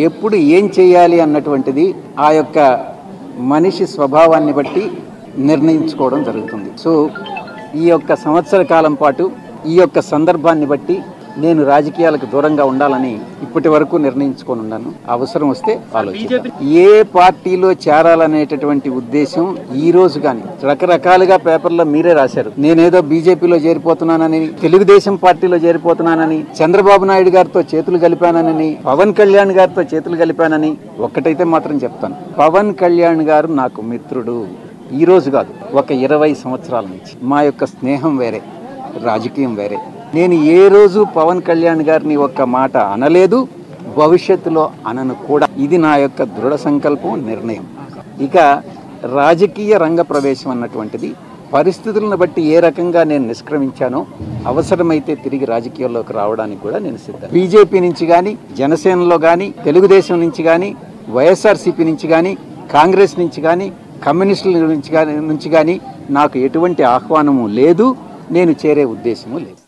ఎప్పుడు ఏం చేయాలి అన్నటువంటిది ఆ యొక్క మనిషి స్వభావాన్ని బట్టి నిర్ణయించుకోవడం జరుగుతుంది. సో ఈ యొక్క సంవత్సర కాలం పాటు ఈ యొక్క సందర్భాన్ని బట్టి నేను రాజకీయాలకు దూరంగా ఉండాలని ఇప్పటి వరకు నిర్ణయించుకొని ఉన్నాను. అవసరం వస్తే ఆలోచిస్తాను. ఏ పార్టీలో చేరాలనేటటువంటి ఉద్దేశం ఈ రోజు కానీ రకరకాలుగా పేపర్లో మీరే రాశారు. నేనేదో బీజేపీలో చేరిపోతున్నానని, తెలుగుదేశం పార్టీలో చేరిపోతున్నానని, చంద్రబాబు నాయుడు గారితో చేతులు కలిపానని, పవన్ కళ్యాణ్ గారితో చేతులు కలిపానని. ఒక్కటైతే మాత్రం చెప్తాను, పవన్ కళ్యాణ్ గారు నాకు మిత్రుడు. ఈ రోజు కాదు, ఒక 20 సంవత్సరాల నుంచి మా యొక్క స్నేహం వేరే, రాజకీయం వేరే. నేను ఏ రోజు పవన్ కళ్యాణ్ గారిని ఒక్క మాట అనలేదు, భవిష్యత్తులో అనను కూడా. ఇది నా యొక్క దృఢ సంకల్పం, నిర్ణయం. ఇక రాజకీయ రంగ ప్రవేశం అన్నటువంటిది పరిస్థితులను బట్టి ఏ రకంగా నేను నిష్క్రమించానో అవసరమైతే తిరిగి రాజకీయాల్లోకి రావడానికి కూడా నేను సిద్ధం. బీజేపీ నుంచి కానీ, జనసేనలో కానీ, తెలుగుదేశం నుంచి కానీ, వైఎస్ఆర్సీపీ నుంచి కానీ, కాంగ్రెస్ నుంచి కానీ, కమ్యూనిస్టుల నుంచి కానీ నాకు ఎటువంటి ఆహ్వానము లేదు. నేను చేరే ఉద్దేశము లేదు.